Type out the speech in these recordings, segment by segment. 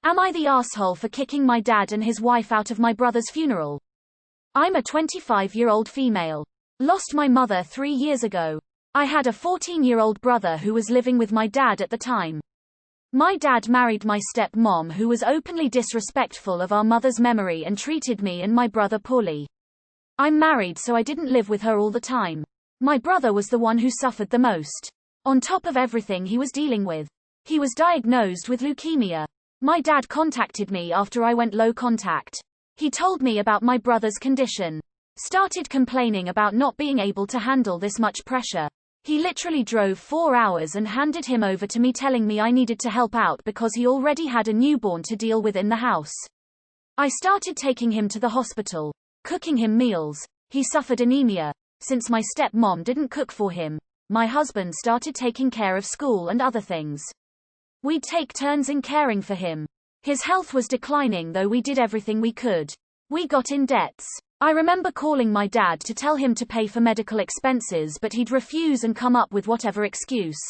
Am I the asshole for kicking my dad and his wife out of my brother's funeral? I'm a 25-year-old female. Lost my mother 3 years ago. I had a 14-year-old brother who was living with my dad at the time. My dad married my step-mom, who was openly disrespectful of our mother's memory and treated me and my brother poorly. I'm married, so I didn't live with her all the time. My brother was the one who suffered the most. On top of everything he was dealing with. He was diagnosed with leukemia. My dad contacted me after I went low contact. He told me about my brother's condition. Started complaining about not being able to handle this much pressure. He literally drove 4 hours and handed him over to me, telling me I needed to help out because he already had a newborn to deal with in the house. I started taking him to the hospital, cooking him meals. He suffered anemia. Since my stepmom didn't cook for him, my husband started taking care of school and other things. We'd take turns in caring for him. His health was declining, though we did everything we could. We got in debts. I remember calling my dad to tell him to pay for medical expenses, but he'd refuse and come up with whatever excuse.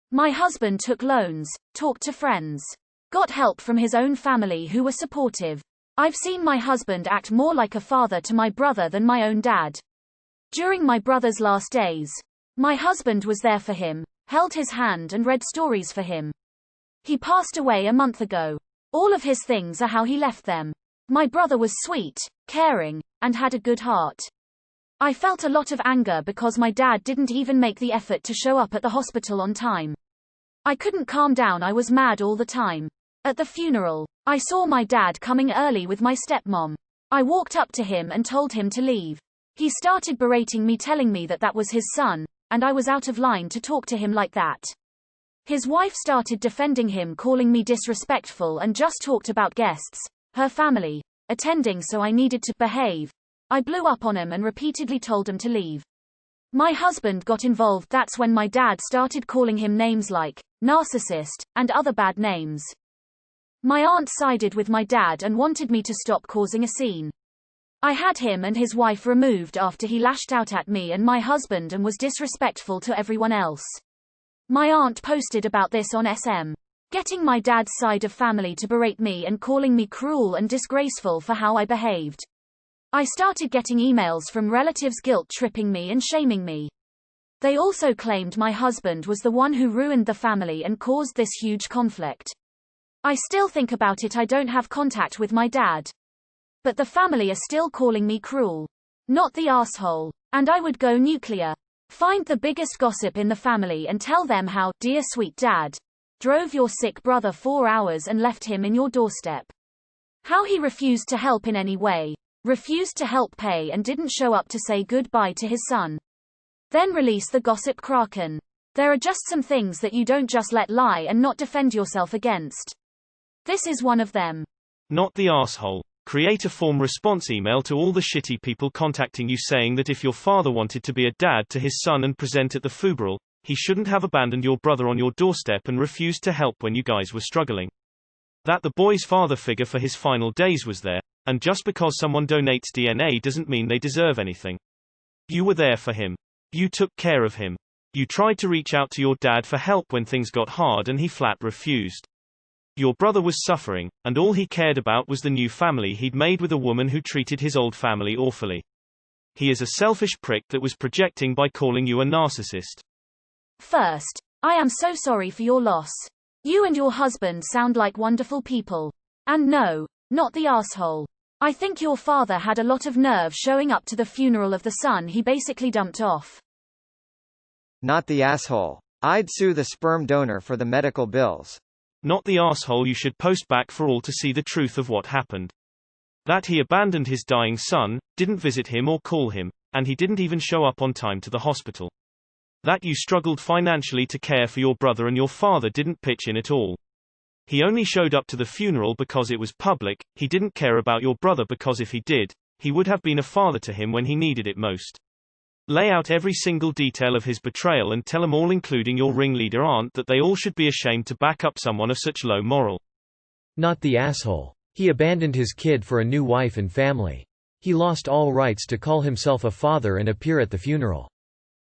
My husband took loans, talked to friends, got help from his own family who were supportive. I've seen my husband act more like a father to my brother than my own dad. During my brother's last days, my husband was there for him, held his hand and read stories for him. He passed away a month ago. All of his things are how he left them. My brother was sweet, caring, and had a good heart. I felt a lot of anger because my dad didn't even make the effort to show up at the hospital on time. I couldn't calm down, I was mad all the time. At the funeral, I saw my dad coming early with my stepmom. I walked up to him and told him to leave. He started berating me, telling me that that was his son, and I was out of line to talk to him like that. His wife started defending him, calling me disrespectful, and just talked about guests, her family, attending, so I needed to behave. I blew up on him and repeatedly told him to leave. My husband got involved. That's when my dad started calling him names like narcissist and other bad names. My aunt sided with my dad and wanted me to stop causing a scene. I had him and his wife removed after he lashed out at me and my husband and was disrespectful to everyone else. My aunt posted about this on SM, getting my dad's side of family to berate me and calling me cruel and disgraceful for how I behaved. I started getting emails from relatives guilt-tripping me and shaming me. They also claimed my husband was the one who ruined the family and caused this huge conflict. I still think about it. I don't have contact with my dad. But the family are still calling me cruel. Not the asshole. And I would go nuclear. Find the biggest gossip in the family and tell them how, dear sweet dad, drove your sick brother 4 hours and left him in your doorstep. How he refused to help in any way, refused to help pay, and didn't show up to say goodbye to his son. Then release the gossip kraken. There are just some things that you don't just let lie and not defend yourself against. This is one of them. Not the asshole. Create a form response email to all the shitty people contacting you saying that if your father wanted to be a dad to his son and present at the funeral, he shouldn't have abandoned your brother on your doorstep and refused to help when you guys were struggling. That the boy's father figure for his final days was there, and just because someone donates DNA doesn't mean they deserve anything. You were there for him. You took care of him. You tried to reach out to your dad for help when things got hard and he flat refused. Your brother was suffering, and all he cared about was the new family he'd made with a woman who treated his old family awfully. He is a selfish prick that was projecting by calling you a narcissist. First, I am so sorry for your loss. You and your husband sound like wonderful people. And no, not the asshole. I think your father had a lot of nerve showing up to the funeral of the son he basically dumped off. Not the asshole. I'd sue the sperm donor for the medical bills. Not the asshole. You should post back for all to see the truth of what happened. That he abandoned his dying son, didn't visit him or call him, and he didn't even show up on time to the hospital. That you struggled financially to care for your brother and your father didn't pitch in at all. He only showed up to the funeral because it was public. He didn't care about your brother because if he did, he would have been a father to him when he needed it most. Lay out every single detail of his betrayal and tell them all, including your ringleader aunt, that they all should be ashamed to back up someone of such low moral. Not the asshole. He abandoned his kid for a new wife and family. He lost all rights to call himself a father and appear at the funeral.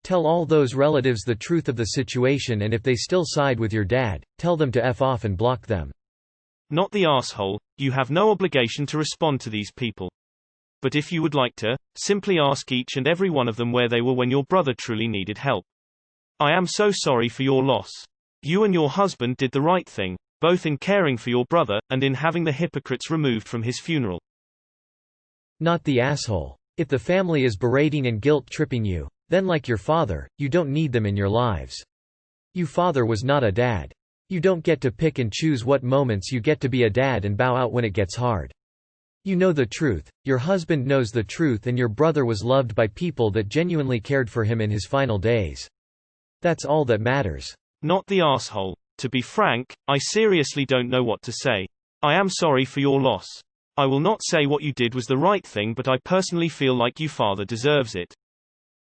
Tell all those relatives the truth of the situation, and if they still side with your dad, tell them to F off and block them. Not the asshole. You have no obligation to respond to these people. But if you would like to, simply ask each and every one of them where they were when your brother truly needed help. I am so sorry for your loss. You and your husband did the right thing, both in caring for your brother, and in having the hypocrites removed from his funeral. Not the asshole. If the family is berating and guilt-tripping you, then like your father, you don't need them in your lives. Your father was not a dad. You don't get to pick and choose what moments you get to be a dad and bow out when it gets hard. You know the truth, your husband knows the truth, and your brother was loved by people that genuinely cared for him in his final days. That's all that matters. Not the asshole. To be frank, I seriously don't know what to say. I am sorry for your loss. I will not say what you did was the right thing, but I personally feel like you father deserves it.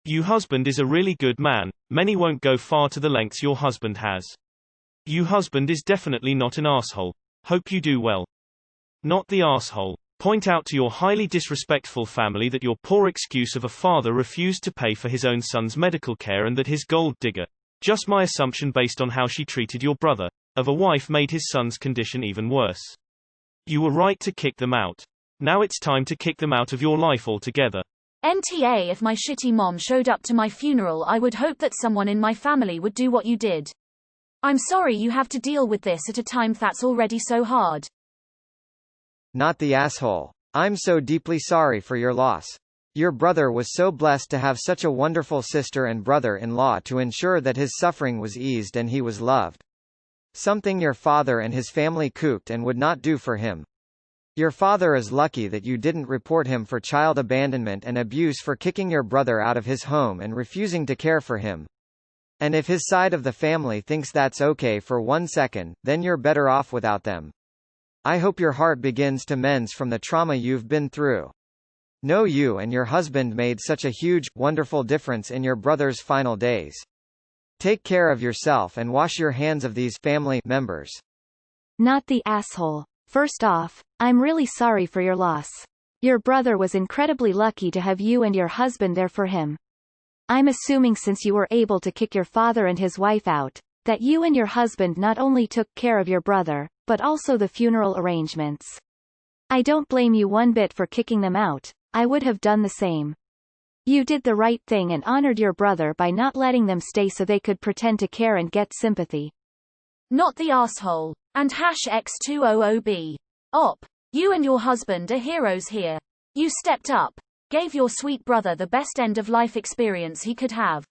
You husband is a really good man, many won't go far to the lengths your husband has. You husband is definitely not an asshole. Hope you do well. Not the asshole. Point out to your highly disrespectful family that your poor excuse of a father refused to pay for his own son's medical care and that his gold digger, just my assumption based on how she treated your brother, of a wife made his son's condition even worse. You were right to kick them out. Now it's time to kick them out of your life altogether. NTA, if my shitty mom showed up to my funeral, I would hope that someone in my family would do what you did. I'm sorry you have to deal with this at a time that's already so hard. Not the asshole. I'm so deeply sorry for your loss. Your brother was so blessed to have such a wonderful sister and brother-in-law to ensure that his suffering was eased and he was loved. Something your father and his family cooked and would not do for him. Your father is lucky that you didn't report him for child abandonment and abuse for kicking your brother out of his home and refusing to care for him. And if his side of the family thinks that's okay for 1 second, then you're better off without them. I hope your heart begins to mend from the trauma you've been through. Know you and your husband made such a huge, wonderful difference in your brother's final days. Take care of yourself and wash your hands of these family members. Not the asshole. First off, I'm really sorry for your loss. Your brother was incredibly lucky to have you and your husband there for him. I'm assuming since you were able to kick your father and his wife out, that you and your husband not only took care of your brother, but also the funeral arrangements. I don't blame you one bit for kicking them out. I would have done the same. You did the right thing and honored your brother by not letting them stay so they could pretend to care and get sympathy. Not the asshole. And #X200B. Op. You and your husband are heroes here. You stepped up. Gave your sweet brother the best end-of-life experience he could have.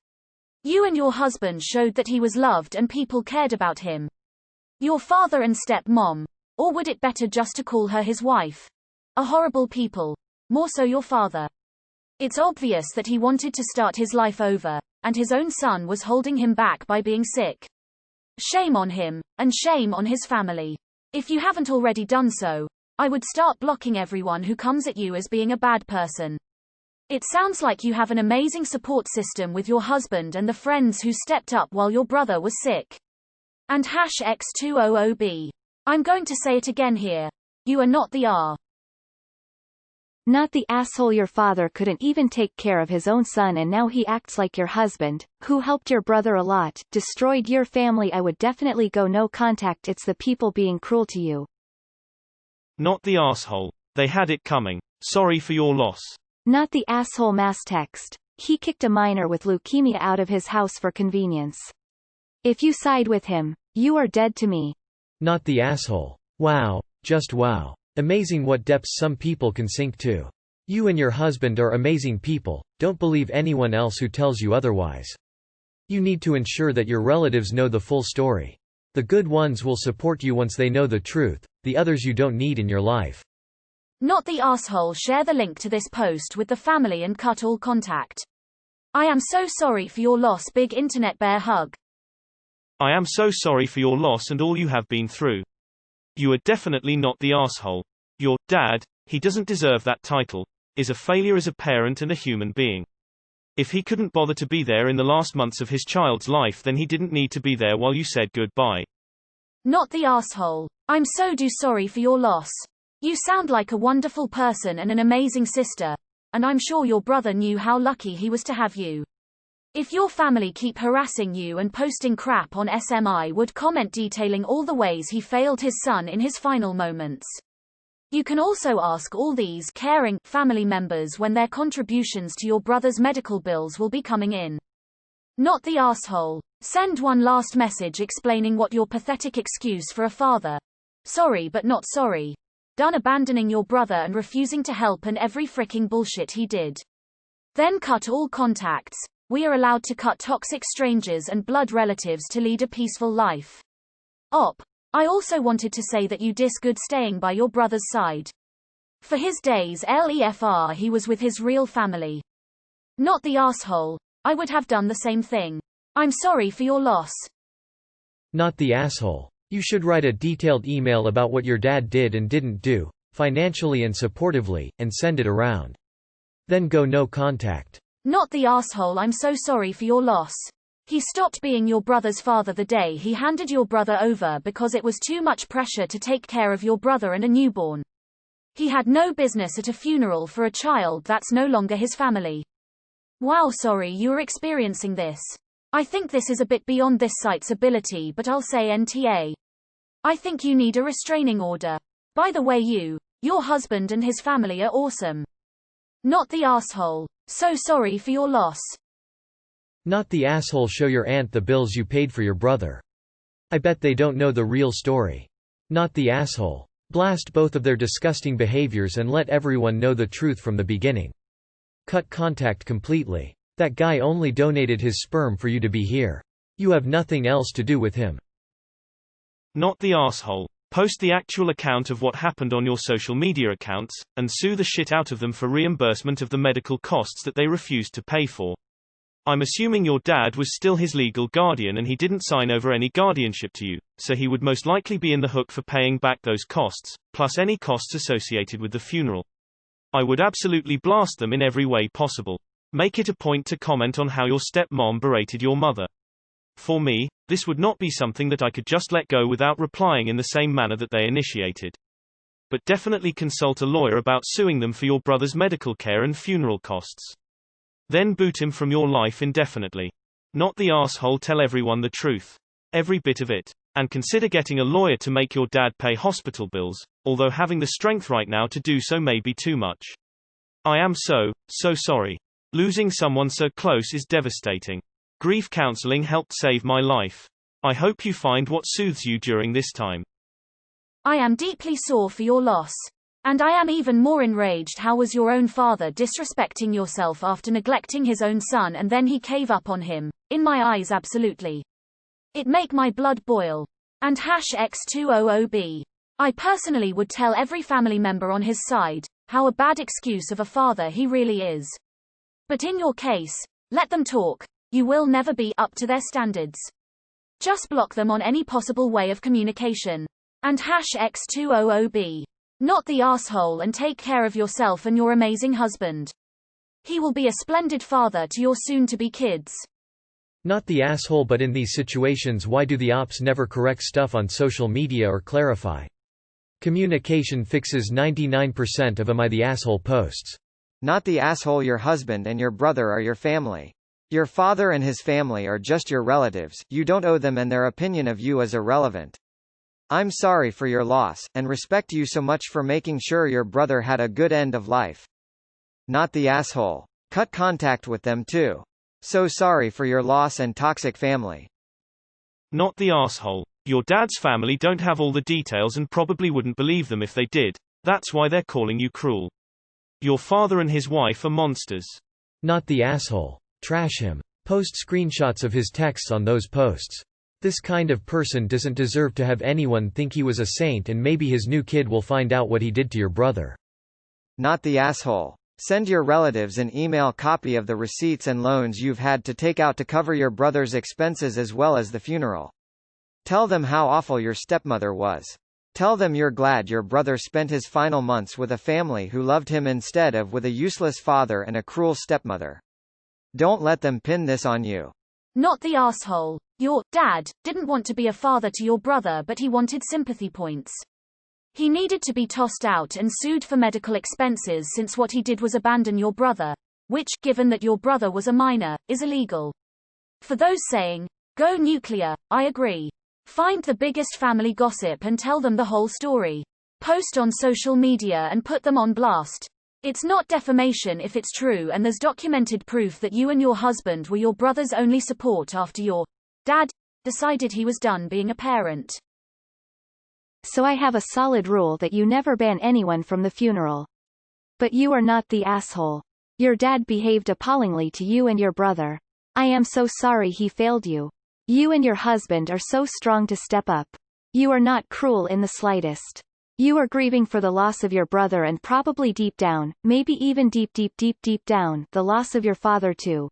You and your husband showed that he was loved and people cared about him. Your father and step-mom. Or would it better just to call her his wife? Are horrible people. More so your father. It's obvious that he wanted to start his life over, and his own son was holding him back by being sick. Shame on him, and shame on his family. If you haven't already done so, I would start blocking everyone who comes at you as being a bad person. It sounds like you have an amazing support system with your husband and the friends who stepped up while your brother was sick. And #X200B. I'm going to say it again here. You are not the R. Not the asshole. Your father couldn't even take care of his own son and now he acts like your husband, who helped your brother a lot, destroyed your family. I would definitely go no contact. It's the people being cruel to you. Not the asshole. They had it coming. Sorry for your loss. Not the asshole. Mass text. He kicked a minor with leukemia out of his house for convenience. If you side with him, you are dead to me. Not the asshole. Wow. Just wow. Amazing what depths some people can sink to. You and your husband are amazing people, don't believe anyone else who tells you otherwise. You need to ensure that your relatives know the full story. The good ones will support you once they know the truth, the others you don't need in your life. Not the asshole. Share the link to this post with the family and cut all contact. I am so sorry for your loss. Big internet bear hug. I am so sorry for your loss and all you have been through. You are definitely not the asshole. Your dad, he doesn't deserve that title, is a failure as a parent and a human being. If he couldn't bother to be there in the last months of his child's life, then he didn't need to be there while you said goodbye. Not the asshole. I'm so sorry for your loss. You sound like a wonderful person and an amazing sister, and I'm sure your brother knew how lucky he was to have you. If your family keep harassing you and posting crap on SMI, would comment detailing all the ways he failed his son in his final moments. You can also ask all these caring family members when their contributions to your brother's medical bills will be coming in. Not the asshole. Send one last message explaining what your pathetic excuse for a father. Sorry but not sorry. Done abandoning your brother and refusing to help and every fricking bullshit he did. Then cut all contacts. We are allowed to cut toxic strangers and blood relatives to lead a peaceful life. Op. I also wanted to say that you dis good staying by your brother's side. For his days lefr he was with his real family. Not the asshole. I would have done the same thing. I'm sorry for your loss. Not the asshole. You should write a detailed email about what your dad did and didn't do, financially and supportively, and send it around. Then go no contact. Not the asshole. I'm so sorry for your loss. He stopped being your brother's father the day he handed your brother over because it was too much pressure to take care of your brother and a newborn. He had no business at a funeral for a child that's no longer his family. Wow, sorry you are experiencing this. I think this is a bit beyond this site's ability, but I'll say NTA. I think you need a restraining order. By the way, your husband and his family are awesome. Not the asshole. So sorry for your loss. Not the asshole. Show your aunt the bills you paid for your brother. I bet they don't know the real story. Not the asshole. Blast both of their disgusting behaviors and let everyone know the truth from the beginning. Cut contact completely. That guy only donated his sperm for you to be here. You have nothing else to do with him. Not the asshole. Post the actual account of what happened on your social media accounts, and sue the shit out of them for reimbursement of the medical costs that they refused to pay for. I'm assuming your dad was still his legal guardian and he didn't sign over any guardianship to you, so he would most likely be in the hook for paying back those costs, plus any costs associated with the funeral. I would absolutely blast them in every way possible. Make it a point to comment on how your stepmom berated your mother. For me, this would not be something that I could just let go without replying in the same manner that they initiated. But definitely consult a lawyer about suing them for your brother's medical care and funeral costs. Then boot him from your life indefinitely. Not the asshole. Tell everyone the truth. Every bit of it. And consider getting a lawyer to make your dad pay hospital bills, although having the strength right now to do so may be too much. I am so sorry. Losing someone so close is devastating. Grief counseling helped save my life. I hope you find what soothes you during this time. I am deeply sore for your loss. And I am even more enraged. How was your own father disrespecting yourself after neglecting his own son and then he gave up on him? In my eyes, absolutely. It make my blood boil. And #X200B. I personally would tell every family member on his side how a bad excuse of a father he really is. But in your case, let them talk. You will never be up to their standards. Just block them on any possible way of communication. And #X200B. Not the asshole, and take care of yourself and your amazing husband. He will be a splendid father to your soon-to-be kids. Not the asshole. But in these situations, why do the ops never correct stuff on social media or clarify? Communication fixes 99% of Am I the Asshole posts. Not the asshole. Your husband and your brother are your family. Your father and his family are just your relatives. You don't owe them, and their opinion of you is irrelevant. I'm sorry for your loss, and respect you so much for making sure your brother had a good end of life. Not the asshole. Cut contact with them too. So sorry for your loss and toxic family. Not the asshole. Your dad's family don't have all the details and probably wouldn't believe them if they did. That's why they're calling you cruel. Your father and his wife are monsters. Not the asshole. Trash him. Post screenshots of his texts on those posts. This kind of person doesn't deserve to have anyone think he was a saint, and maybe his new kid will find out what he did to your brother. Not the asshole. Send your relatives an email copy of the receipts and loans you've had to take out to cover your brother's expenses as well as the funeral. Tell them how awful your stepmother was. Tell them you're glad your brother spent his final months with a family who loved him instead of with a useless father and a cruel stepmother. Don't let them pin this on you. Not the asshole. Your dad didn't want to be a father to your brother, but he wanted sympathy points. He needed to be tossed out and sued for medical expenses, since what he did was abandon your brother, which, given that your brother was a minor, is illegal. For those saying, go nuclear, I agree. Find the biggest family gossip and tell them the whole story. Post on social media and put them on blast. It's not defamation if it's true and there's documented proof that you and your husband were your brother's only support after your dad decided he was done being a parent. So I have a solid rule that you never ban anyone from the funeral. But you are not the asshole. Your dad behaved appallingly to you and your brother. I am so sorry he failed you. You and your husband are so strong to step up. You are not cruel in the slightest. You are grieving for the loss of your brother and probably deep down, maybe even deep down, the loss of your father too.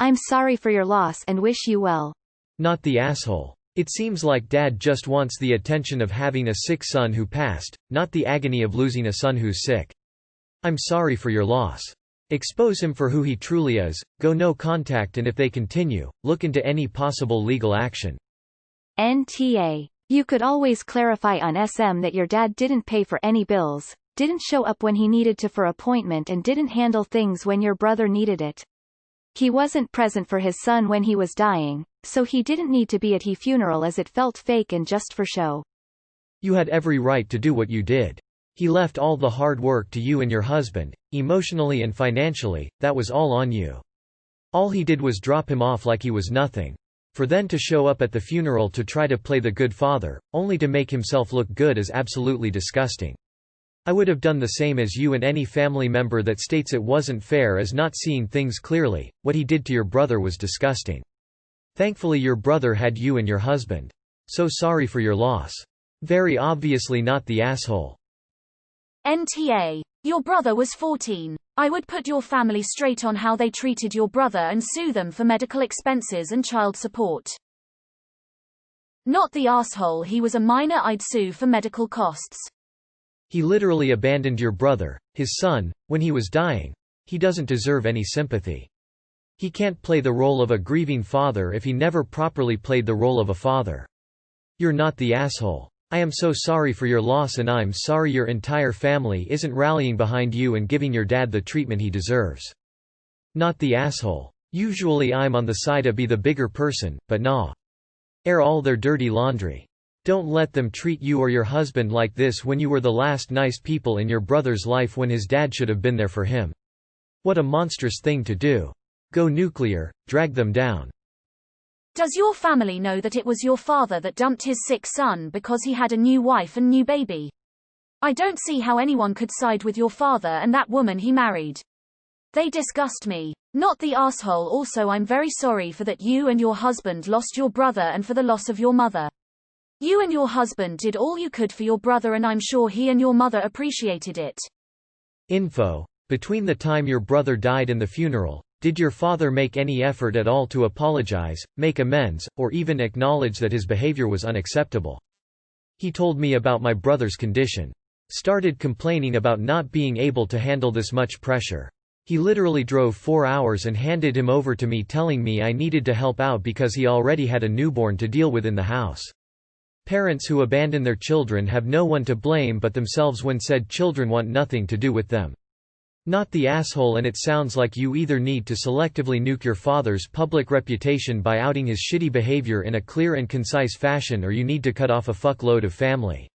I'm sorry for your loss and wish you well. Not the asshole. It seems like Dad just wants the attention of having a sick son who passed, not the agony of losing a son who's sick. I'm sorry for your loss. Expose him for who he truly is, go no contact, and if they continue, look into any possible legal action. NTA. You could always clarify on SM that your dad didn't pay for any bills, didn't show up when he needed to for appointment, and didn't handle things when your brother needed it. He wasn't present for his son when he was dying, so he didn't need to be at his funeral as it felt fake and just for show. You had every right to do what you did. He left all the hard work to you and your husband, emotionally and financially, that was all on you. All he did was drop him off like he was nothing. For then to show up at the funeral to try to play the good father, only to make himself look good, is absolutely disgusting. I would have done the same as you, and any family member that states it wasn't fair is not seeing things clearly. What he did to your brother was disgusting. Thankfully your brother had you and your husband. So sorry for your loss. Very obviously not the asshole. NTA. Your brother was 14. I would put your family straight on how they treated your brother and sue them for medical expenses and child support. Not the asshole, he was a minor, I'd sue for medical costs. He literally abandoned your brother, his son, when he was dying. He doesn't deserve any sympathy. He can't play the role of a grieving father if he never properly played the role of a father. You're not the asshole. I am so sorry for your loss, and I'm sorry your entire family isn't rallying behind you and giving your dad the treatment he deserves. Not the asshole. Usually I'm on the side of be the bigger person, but nah. Air all their dirty laundry. Don't let them treat you or your husband like this when you were the last nice people in your brother's life, when his dad should have been there for him. What a monstrous thing to do. Go nuclear, drag them down. Does your family know that it was your father that dumped his sick son because he had a new wife and new baby? I don't see how anyone could side with your father and that woman he married. They disgust me. Not the asshole. Also, I'm very sorry for that you and your husband lost your brother and for the loss of your mother. You and your husband did all you could for your brother, and I'm sure he and your mother appreciated it. Info. Between the time your brother died and the funeral, did your father make any effort at all to apologize, make amends, or even acknowledge that his behavior was unacceptable? He told me about my brother's condition. Started complaining about not being able to handle this much pressure. He literally drove 4 hours and handed him over to me, telling me I needed to help out because he already had a newborn to deal with in the house. Parents who abandon their children have no one to blame but themselves when said children want nothing to do with them. Not the asshole. And it sounds like you either need to selectively nuke your father's public reputation by outing his shitty behavior in a clear and concise fashion, or you need to cut off a fuckload of family.